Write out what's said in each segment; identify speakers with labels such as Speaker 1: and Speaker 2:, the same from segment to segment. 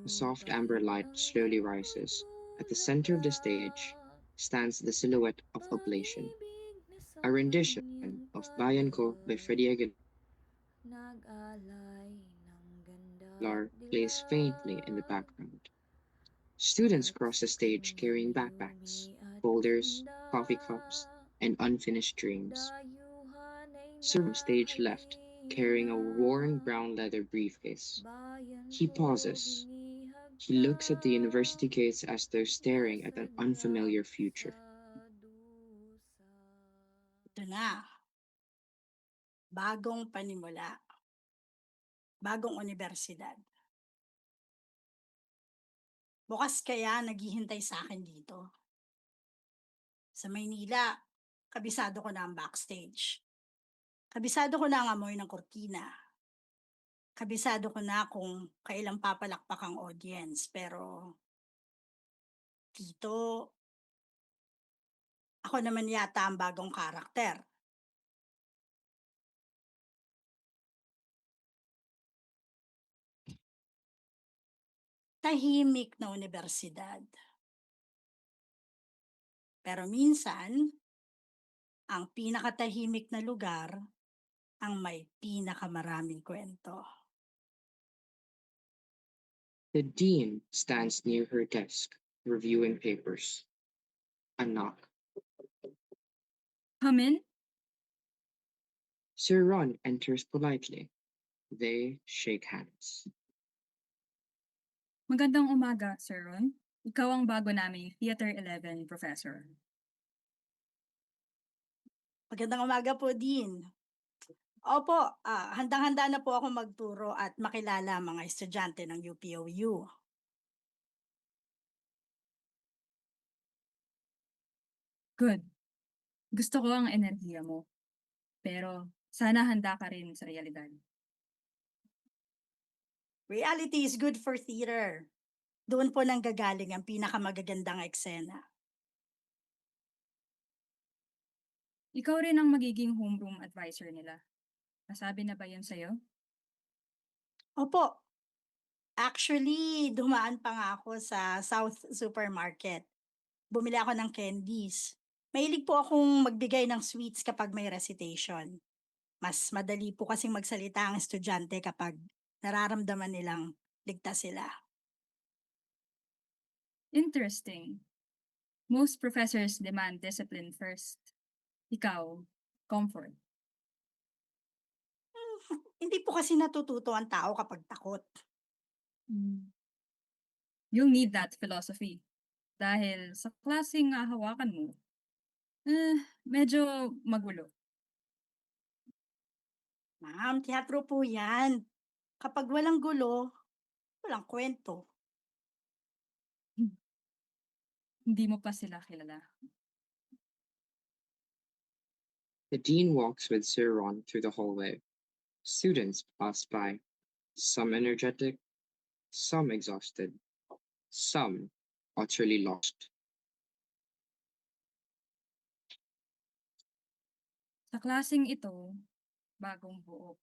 Speaker 1: A soft amber light slowly rises. At the center of the stage stands the silhouette of Oblation, a rendition of Bayan Ko by Freddie Aguilar plays faintly in the background. Students cross the stage carrying backpacks, folders, coffee cups, and unfinished dreams. Stage left, carrying a worn brown leather briefcase. He pauses. He looks at the university gates as though staring at an unfamiliar future.
Speaker 2: Ito na, bagong panimula, bagong unibersidad. Bukas kaya naghihintay sa akin dito. Sa Maynila, kabisado ko na ang backstage. Kabisado ko na ang amoy ng kortina. Kabisado ko na kung kailang papalakpak ang audience. Pero dito, ako naman yata ang bagong karakter. Tahimik na universidad. Pero minsan, ang pinakatahimik na lugar ang may pinakamaraming kwento.
Speaker 1: The dean stands near her desk, reviewing papers. A knock.
Speaker 3: Come in.
Speaker 1: Sir Ron enters politely. They shake hands.
Speaker 3: Magandang umaga, Sir Ron. Ikaw ang bago naming Theater 11 professor.
Speaker 2: Magandang umaga po, Dean. Opo, handang-handa na po ako magturo at makilala ang mga estudyante ng UPOU.
Speaker 3: Good. Gusto ko ang enerhiya mo. Pero sana handa ka rin sa realidad.
Speaker 2: Reality is good for theater. Doon po nang gagaling ang pinakamagagandang eksena.
Speaker 3: Ikaw rin ang magiging homeroom advisor nila. Nasabi na ba yun sa'yo?
Speaker 2: Opo. Actually, dumaan pa nga ako sa South Supermarket. Bumili ako ng candies. Mahilig po akong magbigay ng sweets kapag may recitation. Mas madali po kasing magsalita ang estudyante kapag nararamdaman nilang ligtas sila.
Speaker 3: Interesting. Most professors demand discipline first. Ikaw, comfort.
Speaker 2: Hindi po kasi natututo ang tao kapag takot.
Speaker 3: You'll need that philosophy. Dahil sa klaseng hahawakan mo, medyo magulo.
Speaker 2: Ma'am, teatro po yan. Kapag walang gulo, walang kwento.
Speaker 3: Hindi mo pa sila kilala.
Speaker 1: The dean walks with Sir Ron through the hallway. Students pass by, some energetic, some exhausted, some utterly lost.
Speaker 3: Sa klaseng ito, bagong buo.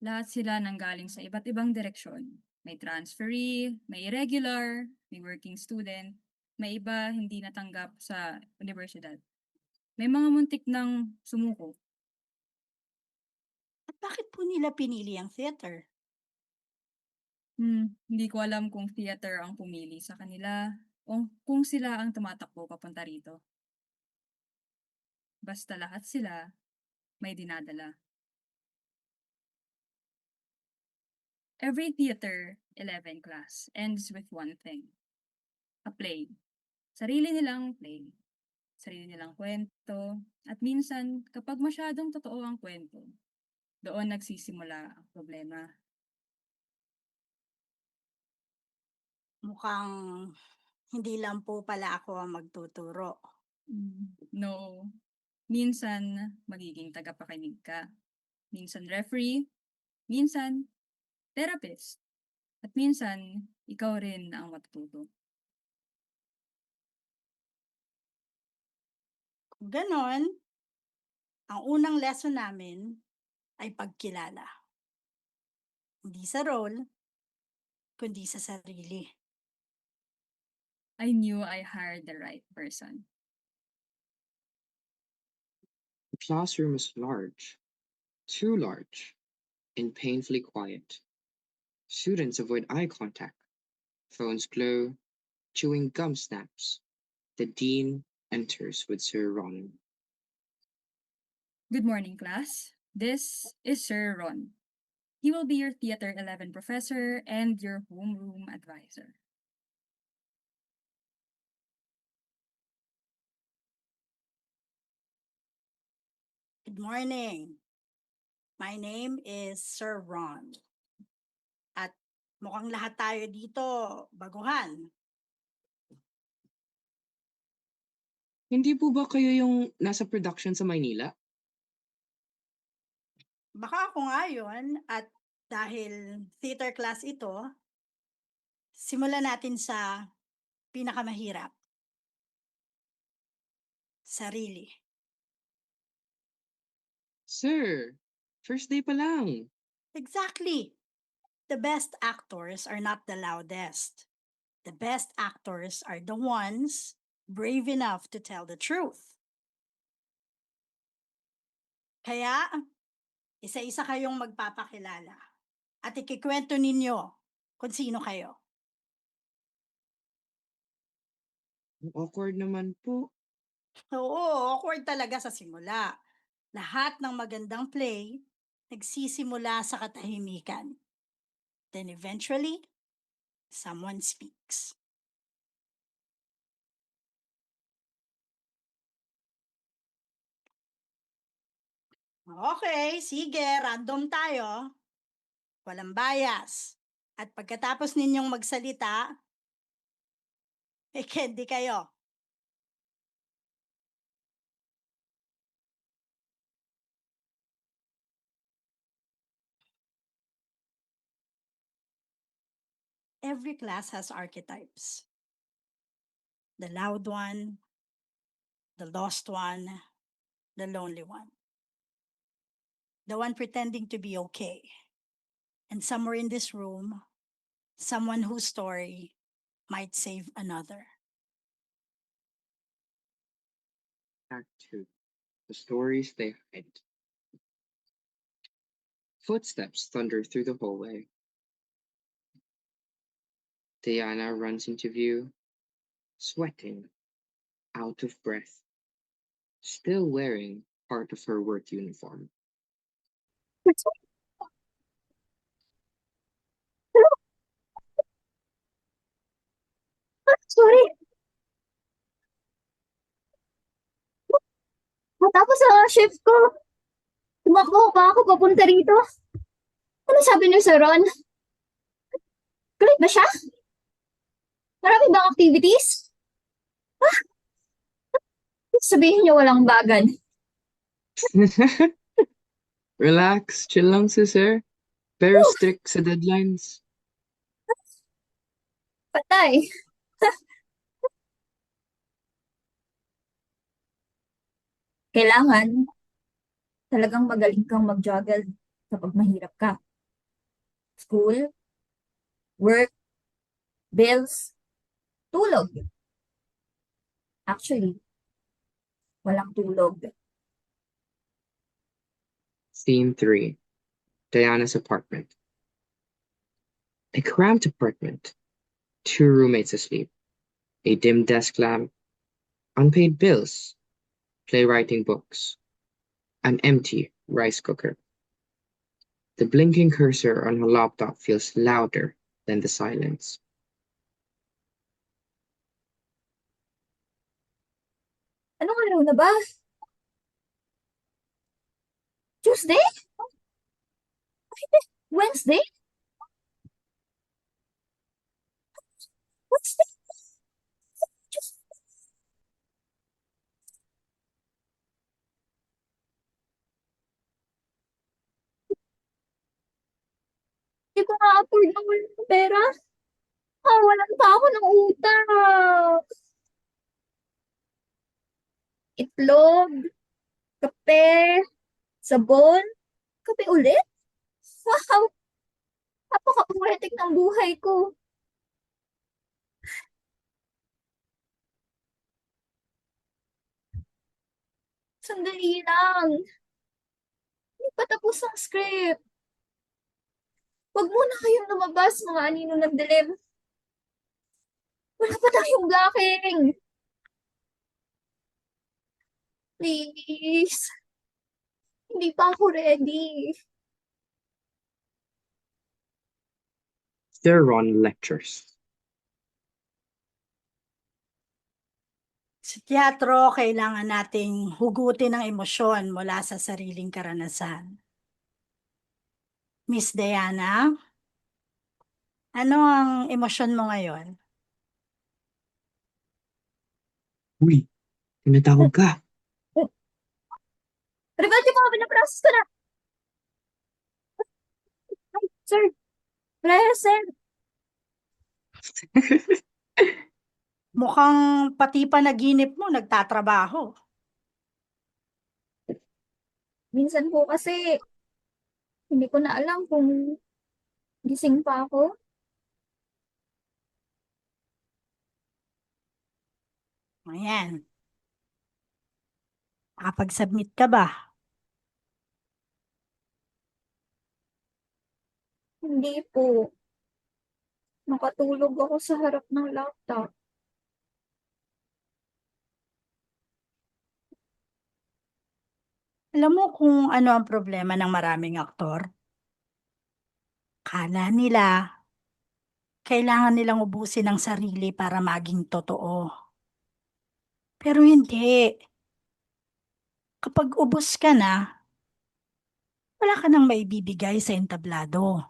Speaker 3: Lahat sila nanggaling sa iba't ibang direksyon. May transferee, may irregular, may working student, may iba hindi natanggap sa universidad. May mga muntik ng sumuko.
Speaker 2: At bakit po nila pinili ang theater?
Speaker 3: Hindi ko alam kung theater ang pumili sa kanila o kung sila ang tumatakbo papunta rito. Basta lahat sila may dinadala. Every Theater 11 class ends with one thing. A play. Sarili nilang play. Sarili nilang kwento. At minsan, kapag masyadong totoo ang kwento, doon nagsisimula ang problema.
Speaker 2: Mukhang hindi lang po pala ako ang magtuturo.
Speaker 3: No. Minsan, magiging tagapakinig ka. Minsan referee. Minsan, therapist. At minsan, ikaw rin ang matututo.
Speaker 2: Kung ganon, ang unang lesson namin ay pagkilala. Hindi sa role, kundi sa sarili.
Speaker 3: I knew I hired the right person.
Speaker 1: The classroom is large, too large, and painfully quiet. Students avoid eye contact. Phones glow, chewing gum snaps. The dean enters with Sir Ron.
Speaker 3: Good morning, class. This is Sir Ron. He will be your Theater 11 professor and your homeroom advisor.
Speaker 2: Good morning. My name is Sir Ron. At mukhang lahat tayo dito baguhan.
Speaker 1: Hindi po ba kayo yung nasa production sa Maynila?
Speaker 2: Baka ako nga yun, at dahil theater class ito, simulan natin sa pinakamahirap. Sarili.
Speaker 1: Sir, first day pa lang.
Speaker 2: Exactly. The best actors are not the loudest. The best actors are the ones brave enough to tell the truth. Kaya, isa-isa kayong magpapakilala at ikikwento ninyo kung sino kayo.
Speaker 1: Ang awkward naman po.
Speaker 2: Oo, awkward talaga sa simula. Lahat ng magandang play, nagsisimula sa katahimikan. Then eventually, someone speaks. Okay, sige, random tayo. Walang bias. At pagkatapos ninyong magsalita, may candy kayo. Every class has archetypes. The loud one, the lost one, the lonely one. The one pretending to be okay. And somewhere in this room, someone whose story might save another.
Speaker 1: Act 2. The stories they hide. Footsteps thunder through the hallway. Diana runs into view, sweating, out of breath, still wearing part of her work uniform.
Speaker 4: Sorry. Matapos ang shift ko, tumakbo pa ako papunta rito. Ano sabi niyo sa Ron? Galit ba siya? Marami bang activities? Ah, sabihin niyo walang bagan.
Speaker 1: Relax, chill lang si sir. Very strict sa deadlines.
Speaker 4: Patay. Kailangan talagang magaling kang mag-juggle kapag mahirap ka. School, work, bills, tulog. Actually, walang tulog.
Speaker 1: Scene 3. Diana's apartment. A cramped apartment. 2 roommates asleep. A dim desk lamp. Unpaid bills. Playwriting books. An empty rice cooker. The blinking cursor on her laptop feels louder than the silence.
Speaker 4: Anong araw na ba? Tuesday? Wednesday? Wednesday? Hindi ko na-afford ng walang pera. Walan pa ako ng utang. Itlog, kape, sabon, Kape ulit? Wow! Napaka-poetic ng buhay ko. Sandali lang. Hindi pa tapos ang script. Huwag muna kayong lumabas, mga anino ng dilim. Wala pa tayong blocking. Please. Hindi pa ako ready.
Speaker 1: Sir Ron lectures.
Speaker 2: Sa teatro, kailangan nating hugutin ang emosyon mula sa sariling karanasan. Miss Diana, ano ang emosyon mo ngayon?
Speaker 1: Uy, tinatawag ka.
Speaker 4: Rebelde mo, pinaprocess ko na. Ay, sir. Present.
Speaker 2: Mukhang pati panaginip mo nagtatrabaho.
Speaker 4: Minsan po kasi, hindi ko na alam kung gising pa ako.
Speaker 2: Ayan. Nakapag-submit ka ba?
Speaker 4: Hindi po. Nakatulog ako sa harap ng laptop.
Speaker 2: Alam mo kung ano ang problema ng maraming aktor? Kala nila, kailangan nilang ubusin ang sarili para maging totoo. Pero hindi. Kapag ubos ka na, wala ka nang maibibigay sa entablado.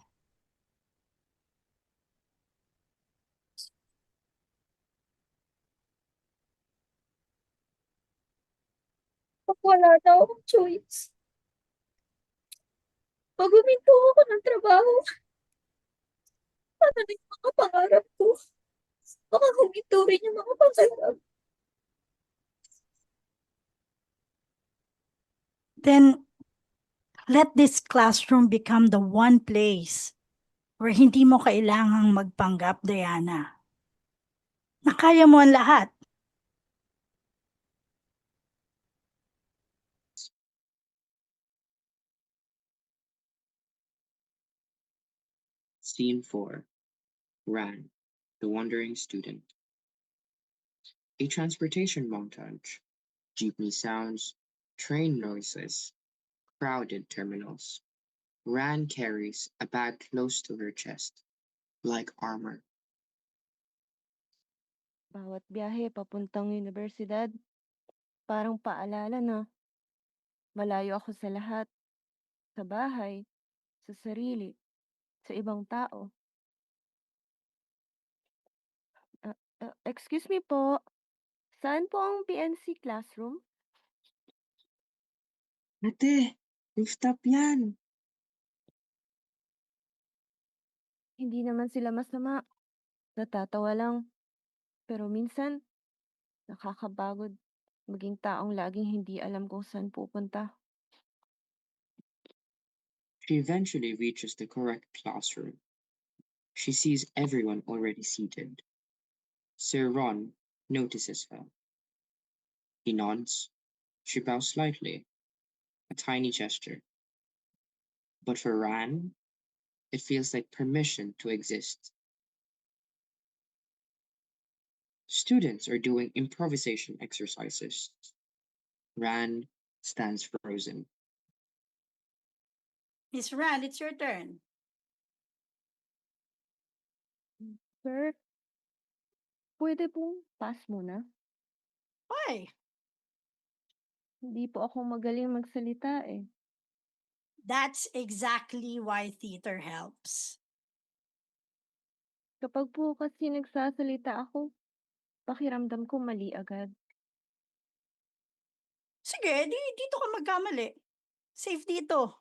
Speaker 4: Pag wala na akong choice. Pag huminto ako ng trabaho, ano na yung mga pangarap ko? Baka huminto rin yung mga pangarap.
Speaker 2: Then, let this classroom become the one place where hindi mo kailangang magpanggap, Diana. Na kaya mo ang lahat.
Speaker 1: Scene 4. Ran, the wandering student. A transportation montage. Jeepney sounds, train noises, crowded terminals. Ran carries a bag close to her chest, like armor.
Speaker 5: Bawat biyahe papuntang universidad, parang paalala na malayo ako sa lahat, sa bahay, sa sarili, sa ibang tao. Excuse me po, saan po ang PNC classroom?
Speaker 1: Ate, rooftop yan.
Speaker 5: Hindi naman sila masama, natatawa lang. Pero minsan, nakakapagod maging taong laging hindi alam kung saan pupunta.
Speaker 1: She eventually reaches the correct classroom. She sees everyone already seated. Sir Ron notices her. He nods. She bows slightly, a tiny gesture. But for Ran, it feels like permission to exist. Students are doing improvisation exercises. Ran stands frozen.
Speaker 2: Miss Rand, it's your turn.
Speaker 5: Sir, pwede pong pass muna?
Speaker 2: Why?
Speaker 5: Hindi po ako magaling magsalita eh.
Speaker 2: That's exactly why theater helps.
Speaker 5: Kapag po kasi nagsasalita ako, pakiramdam ko mali agad.
Speaker 2: Sige, dito ka magkamali. Safe dito.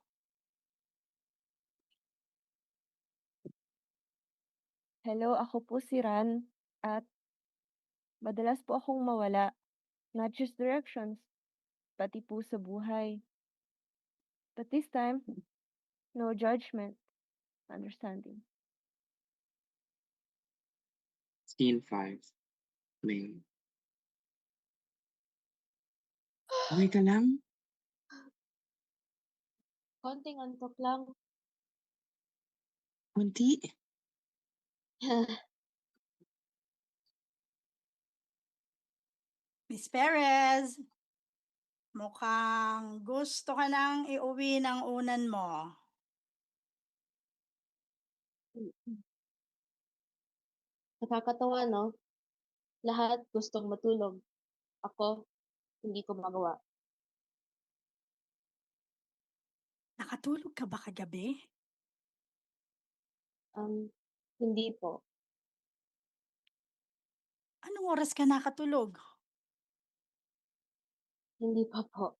Speaker 5: Hello, ako po si Ran at madalas po akong mawala, not just directions, pati po sa buhay. But this time, No judgment. Understanding.
Speaker 1: Scene 5. May. Okay ka lang?
Speaker 6: Konting antok lang.
Speaker 1: Kunti.
Speaker 2: Miss Perez, mukhang gusto ka nang iuwi ng unan mo.
Speaker 6: Nakakatawa, no? Lahat gustong matulog. Ako, hindi ko magawa.
Speaker 2: Nakatulog ka ba kagabi?
Speaker 6: Hindi po.
Speaker 2: Anong oras ka nakatulog?
Speaker 6: Hindi pa po.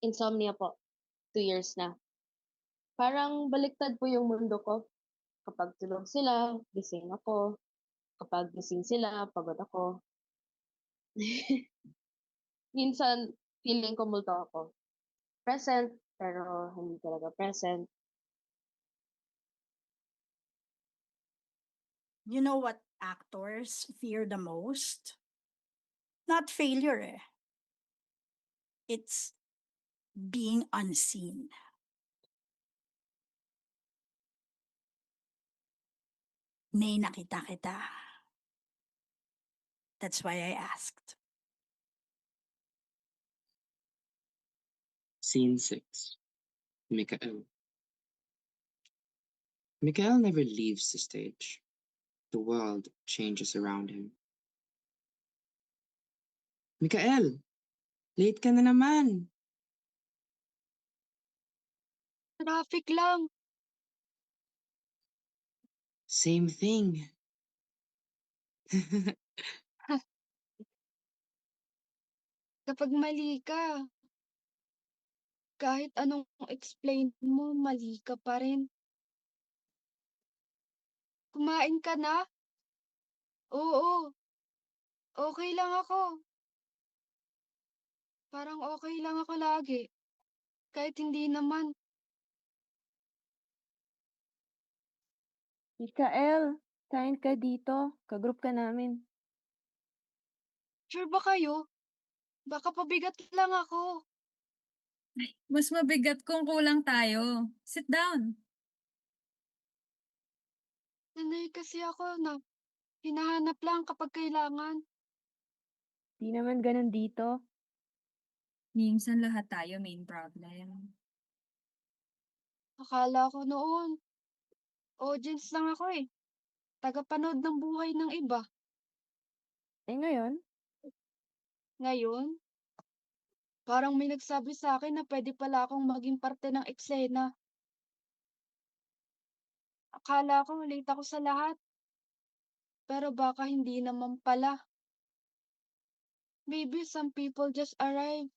Speaker 6: Insomnia po. 2 years na. Parang baliktad po yung mundo ko. Kapag tulog sila, gising ako. Kapag gising sila, pagod ako. Minsan, feeling ko multo ako. Present, pero hindi talaga present.
Speaker 2: You know what actors fear the most? Not failure eh. It's being unseen. May nakita kita. That's why I asked.
Speaker 1: Scene 6. Mikael. Mikael never leaves the stage. The world changes around him. Mikael! Late ka na naman!
Speaker 7: Traffic lang.
Speaker 1: Same thing.
Speaker 7: Kapag mali ka, kahit anong explain mo, mali ka pa rin. Kumain ka na? Oo. Okay lang ako. Parang okay lang ako lagi. Kahit hindi naman.
Speaker 5: Mikael, kain ka dito. Kagroup ka namin.
Speaker 7: Sure ba kayo? Baka pabigat lang ako.
Speaker 3: Mas mabigat kung kulang tayo. Sit down.
Speaker 7: Sanay kasi ako na hinahanap lang kapag kailangan.
Speaker 5: Di naman ganun dito.
Speaker 3: Minsan lahat tayo main problem.
Speaker 7: Akala ko noon, audience lang ako eh. Tagapanood ng buhay ng iba.
Speaker 5: Eh ngayon,
Speaker 7: Ngayon, parang may nagsabi sa akin na pwede pala akong maging parte ng eksena. Akala ko late ako sa lahat. Pero baka hindi naman pala. Maybe some people just arrive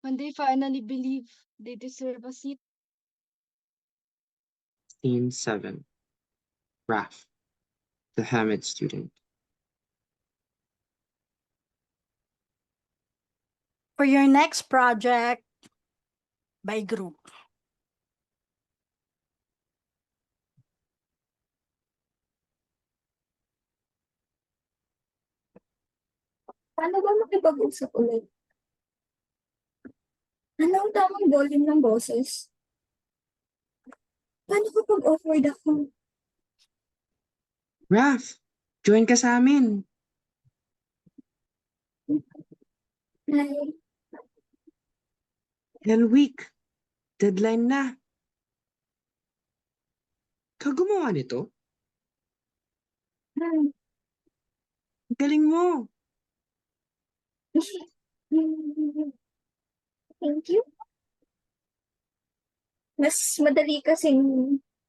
Speaker 7: when they finally believe they deserve a seat.
Speaker 1: Scene 7. Raph. The hermit student.
Speaker 2: For your next project, by group.
Speaker 4: Paano ba makipag-usap ulit? Ano ang tamang volume ng boses? Paano kapag awkward ako?
Speaker 1: Raph! Join ka sa amin!
Speaker 4: Ay,
Speaker 1: Hell week! Deadline na! Ikaw gumawa nito?
Speaker 4: hmm.
Speaker 1: Ang galing mo!
Speaker 4: Thank you. Mas madali kasing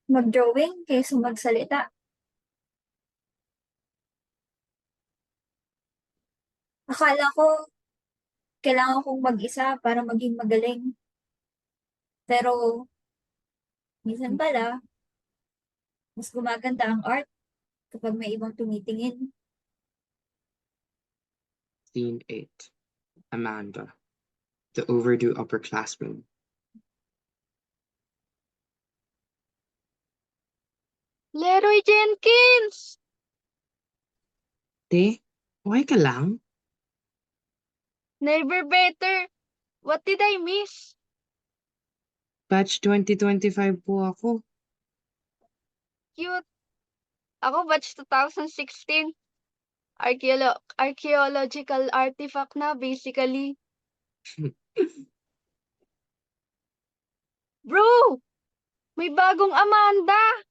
Speaker 4: mag-drawing kaysa magsalita. Akala ko kailangan kong mag-isa para maging magaling. Pero minsan pala, mas gumaganda ang art kapag may ibang tumitingin.
Speaker 1: Scene 8. Amanda. The overdue upperclassman.
Speaker 7: Leroy Jenkins!
Speaker 1: Te, okay ka lang?
Speaker 7: Never better. What did I miss?
Speaker 1: Batch 2025 po ako.
Speaker 7: Cute. Ako batch 2016. Archaeological artifact na, basically. Bro! May bagong Amanda!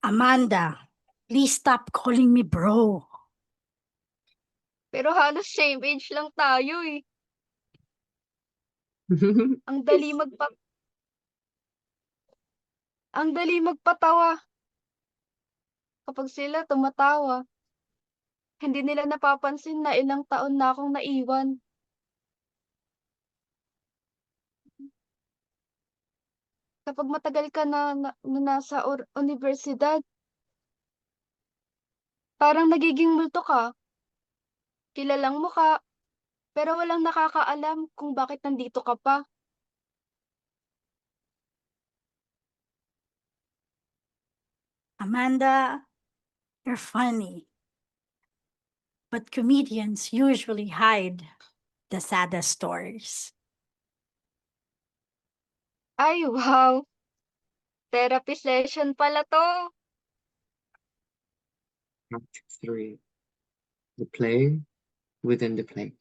Speaker 2: Amanda, please stop calling me bro.
Speaker 7: Pero halos same age lang tayo eh. Ang dali Ang dali magpatawa. Kapag sila tumatawa, hindi nila napapansin na ilang taon na akong naiwan. Kapag matagal ka na nasa universidad, parang nagiging multo ka. Kilalang mukha, pero walang nakakaalam kung bakit nandito ka pa.
Speaker 2: Amanda, you're funny. But comedians usually hide the saddest stories.
Speaker 7: Ay, wow! Therapy session pala to.
Speaker 1: Act 3. The play within the play.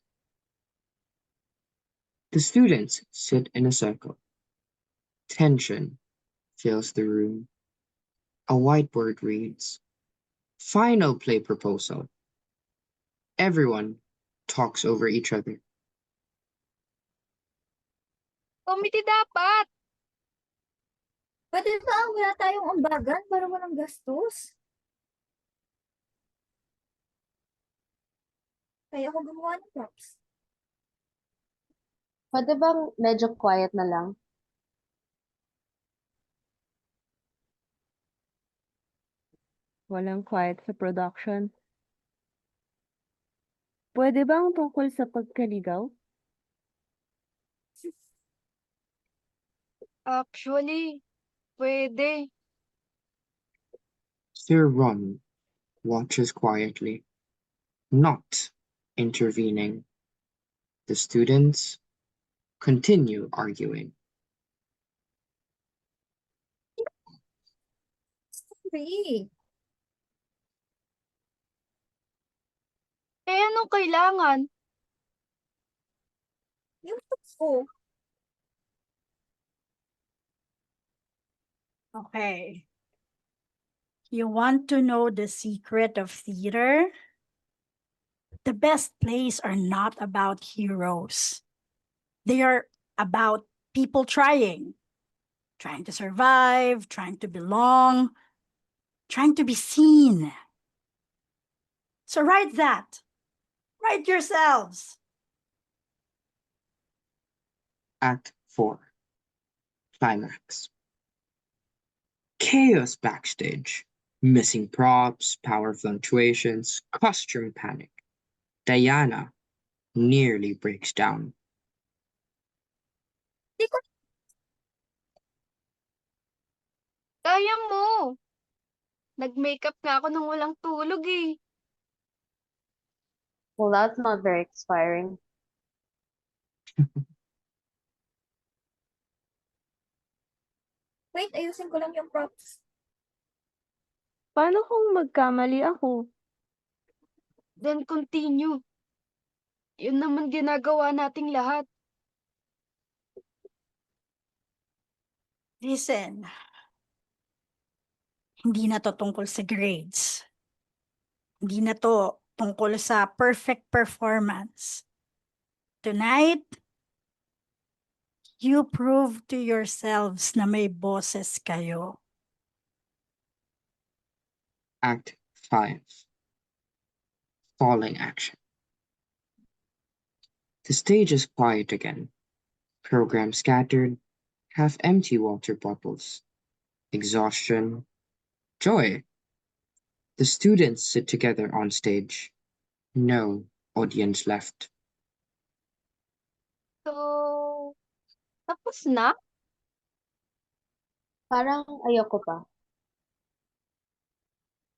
Speaker 1: The students sit in a circle. Tension fills the room. A whiteboard reads, "Final play proposal." Everyone talks over each other.
Speaker 7: Committee dapat!
Speaker 4: Pwede ba wala tayong ambagan para walang gastos? Kaya ako gumawa ng props.
Speaker 6: Pwede bang medyo quiet na lang?
Speaker 5: Walang quiet sa production. Pwede bang tungkol sa pagkaligaw?
Speaker 7: Actually, pwede.
Speaker 1: Sir Ron watches quietly, not intervening. The students continue arguing.
Speaker 4: Sorry.
Speaker 7: Eh, anong kailangan?
Speaker 4: Yung props ko.
Speaker 2: Okay. You want to know the secret of theater? The best plays are not about heroes. They are about people trying to survive, trying to belong, trying to be seen. So write that. Write yourselves.
Speaker 1: Act 4. Climax. Chaos backstage. Missing props, power fluctuations, costume panic. Diana nearly breaks down.
Speaker 4: Di ko
Speaker 7: Kaya mo! Nag-makeup nga ako nang walang tulog eh.
Speaker 6: Well, that's not very inspiring.
Speaker 4: Wait, ayusin ko lang yung props.
Speaker 5: Paano kung magkamali ako?
Speaker 7: Then continue. Yun naman ginagawa nating lahat.
Speaker 2: Listen, hindi na to tungkol sa grades. Hindi na to tungkol sa perfect performance. Tonight, you prove to yourselves na may boses kayo.
Speaker 1: Act 5. Falling action. The stage is quiet again. Program scattered, half-empty water bottles. Exhaustion. Joy. The students sit together on stage. No audience left.
Speaker 7: So, tapos na?
Speaker 6: Parang ayoko pa.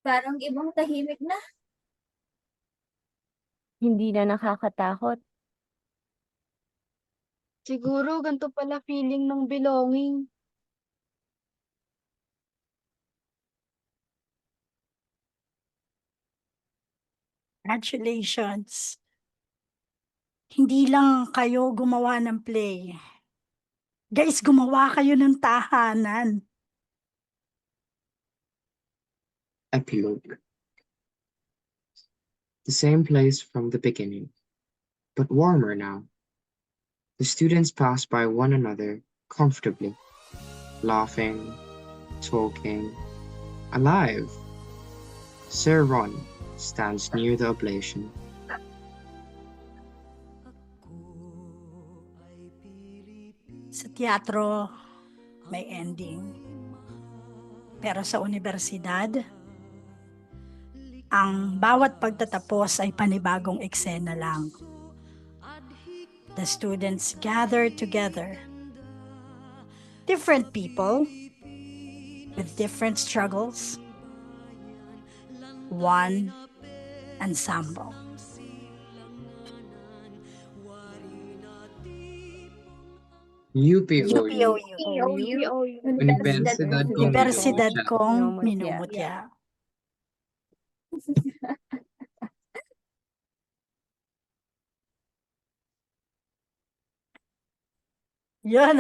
Speaker 4: Parang ibang tahimik na.
Speaker 5: Hindi na nakakatakot.
Speaker 7: Siguro ganito pala feeling ng belonging.
Speaker 2: Congratulations. Hindi lang kayo gumawa ng play. Guys, gumawa kayo ng tahanan.
Speaker 1: Epilogue. The same place from the beginning, but warmer now. The students pass by one another comfortably, laughing, talking, alive. Sir Ron stands near the oblation.
Speaker 2: Sa teatro, may ending. Pero sa universidad, ang bawat pagtatapos ay panibagong eksena lang. The students gather together. Different people with different struggles. One ensemble.
Speaker 1: UPOU,
Speaker 2: UPOU.
Speaker 1: Universidad kong
Speaker 2: Universidad
Speaker 1: Minumutya.
Speaker 2: kong
Speaker 5: Minumutya.
Speaker 2: Minumutya. Yun,